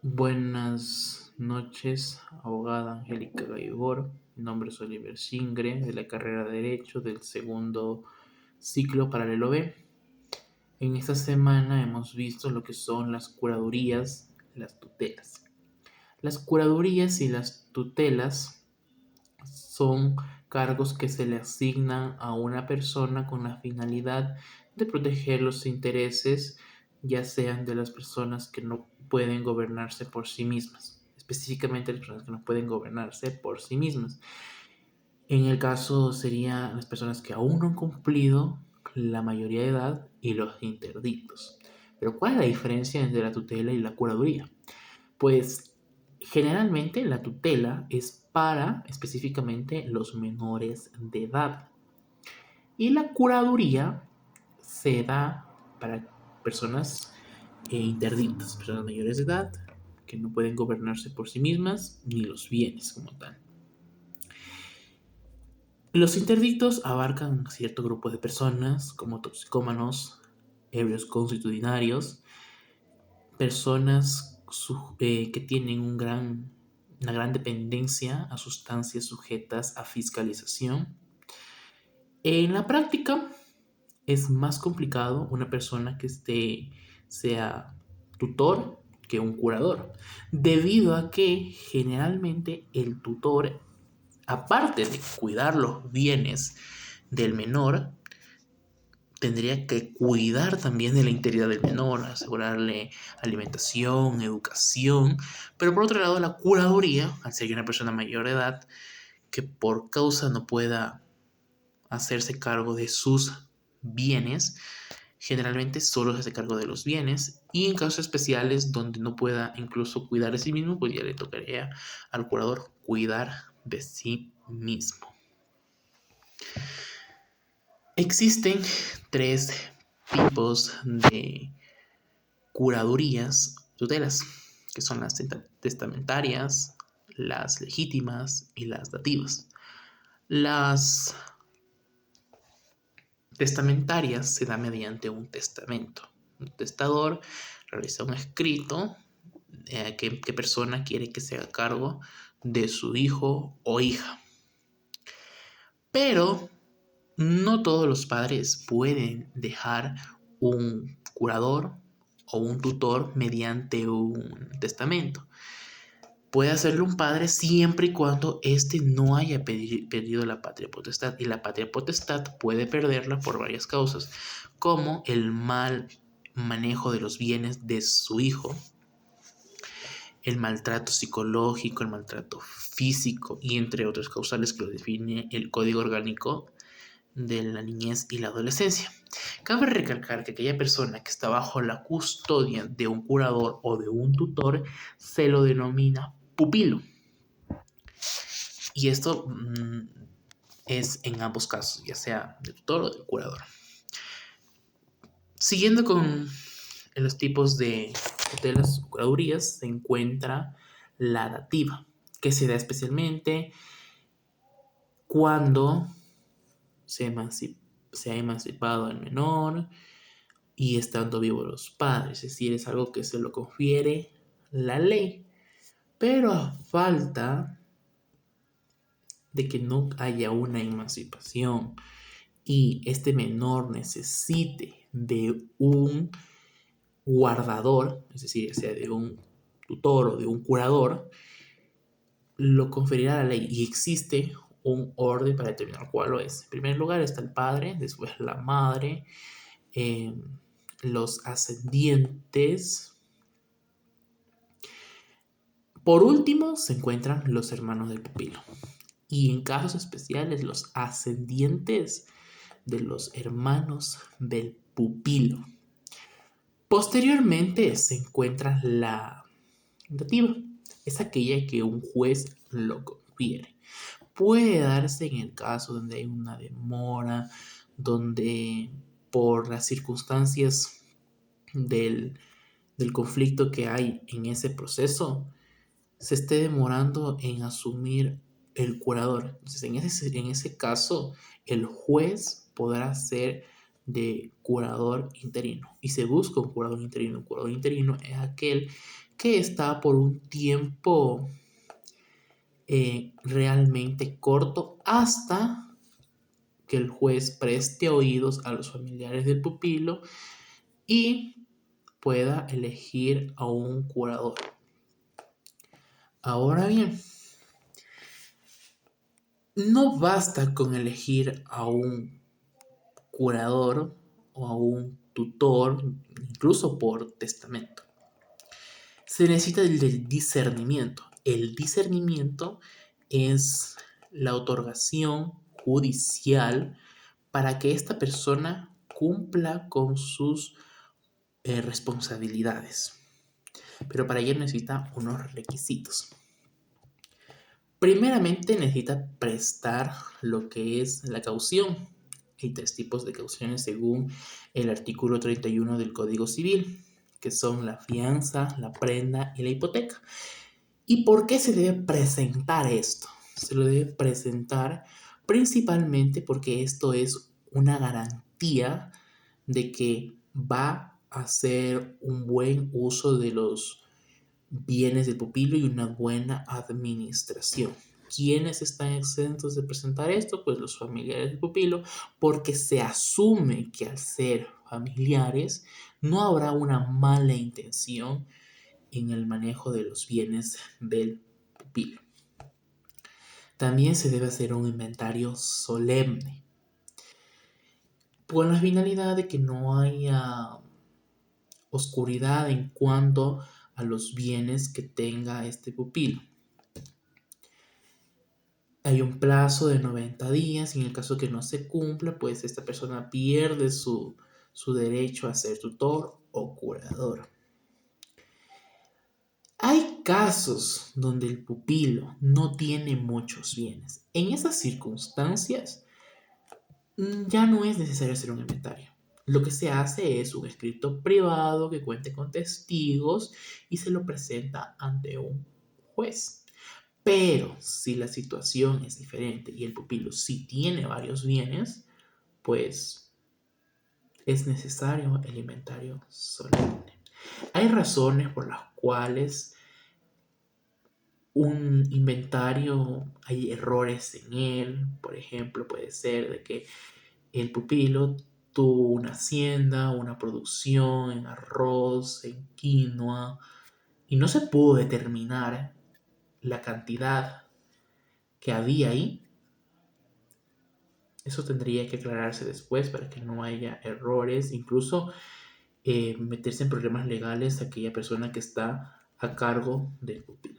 Buenas noches, abogada Angélica Gaibor. Mi nombre es Oliver Singre, de la carrera de Derecho del segundo ciclo paralelo B. En esta semana hemos visto lo que son las curadurías, las tutelas. Las curadurías y las tutelas son cargos que se le asignan a una persona con la finalidad de proteger los intereses, ya sean de las personas que no pueden gobernarse por sí mismas, específicamente las personas que no pueden gobernarse por sí mismas. En el caso serían las personas que aún no han cumplido la mayoría de edad y los interdictos. Pero ¿cuál es la diferencia entre la tutela y la curaduría? Pues generalmente la tutela es para específicamente los menores de edad y la curaduría se da para personas interdictas, personas mayores de edad que no pueden gobernarse por sí mismas ni los bienes como tal. Los interdictos abarcan cierto grupo de personas como toxicómanos, ebrios constitucionarios, personas que tienen una gran dependencia a sustancias sujetas a fiscalización. En la práctica es más complicado una persona que sea tutor que un curador, debido a que generalmente el tutor, aparte de cuidar los bienes del menor, tendría que cuidar también de la integridad del menor, asegurarle alimentación, educación, pero por otro lado la curaduría, al ser una persona mayor de edad, que por causa no pueda hacerse cargo de sus bienes, generalmente solo se hace cargo de los bienes y en casos especiales donde no pueda incluso cuidar de sí mismo, pues ya le tocaría al curador cuidar de sí mismo. Existen tres tipos de curadurías, tutelas, que son las testamentarias, las legítimas y las dativas. Las testamentarias se da mediante un testamento. Un testador realiza un escrito qué persona quiere que se haga cargo de su hijo o hija. Pero no todos los padres pueden dejar un curador o un tutor mediante un testamento. Puede hacerlo un padre siempre y cuando éste no haya perdido la patria potestad. Y la patria potestad puede perderla por varias causas, como el mal manejo de los bienes de su hijo, el maltrato psicológico, el maltrato físico y entre otras causales que lo define el Código Orgánico de la Niñez y la Adolescencia. Cabe recalcar que aquella persona que está bajo la custodia de un curador o de un tutor se lo denomina pupilo. Y esto es en ambos casos, ya sea del tutor o del curador. Siguiendo con los tipos de tutelas o curadurías, se encuentra la dativa, que se da especialmente cuando se ha emancipado el menor y estando vivos los padres, es decir, es algo que se lo confiere la ley, pero a falta de que no haya una emancipación y este menor necesite de un guardador, es decir, ya sea de un tutor o de un curador, lo conferirá la ley y existe un orden para determinar cuál lo es. En primer lugar está el padre, después la madre, eh, los ascendientes. Por último se encuentran los hermanos del pupilo y en casos especiales los ascendientes de los hermanos del pupilo. Posteriormente se encuentra la dativa, es aquella que un juez lo confiere. Puede darse en el caso donde hay una demora, donde por las circunstancias del, del conflicto que hay en ese proceso, se esté demorando en asumir el curador. Entonces, en ese caso, el juez podrá ser de curador interino y se busca un curador interino. Un curador interino es aquel que está por un tiempo realmente corto hasta que el juez preste oídos a los familiares del pupilo y pueda elegir a un curador. Ahora bien, no basta con elegir a un curador o a un tutor, incluso por testamento. Se necesita el discernimiento. El discernimiento es la otorgación judicial para que esta persona cumpla con sus responsabilidades. Pero para ello necesita unos requisitos. Primeramente necesita prestar lo que es la caución. Hay 3 tipos de cauciones según el artículo 31 del Código Civil, que son la fianza, la prenda y la hipoteca. ¿Y por qué se debe presentar esto? Se lo debe presentar principalmente porque esto es una garantía de que va a hacer un buen uso de los bienes del pupilo y una buena administración. ¿Quiénes están exentos de presentar esto? Pues los familiares del pupilo, porque se asume que al ser familiares no habrá una mala intención en el manejo de los bienes del pupilo. También se debe hacer un inventario solemne, con la finalidad de que no haya oscuridad en cuanto a los bienes que tenga este pupilo. Hay un plazo de 90 días y en el caso que no se cumpla, pues esta persona pierde su derecho a ser tutor o curador. Hay casos donde el pupilo no tiene muchos bienes. En esas circunstancias, ya no es necesario hacer un inventario. Lo que se hace es un escrito privado que cuente con testigos y se lo presenta ante un juez. Pero si la situación es diferente y el pupilo sí tiene varios bienes, pues es necesario el inventario solemne. Hay razones por las cuales un inventario, hay errores en él. Por ejemplo, puede ser de que el pupilo tuvo una hacienda, una producción en arroz, en quinoa, y no se pudo determinar la cantidad que había ahí. Eso tendría que aclararse después para que no haya errores, incluso meterse en problemas legales a aquella persona que está a cargo del pupilo.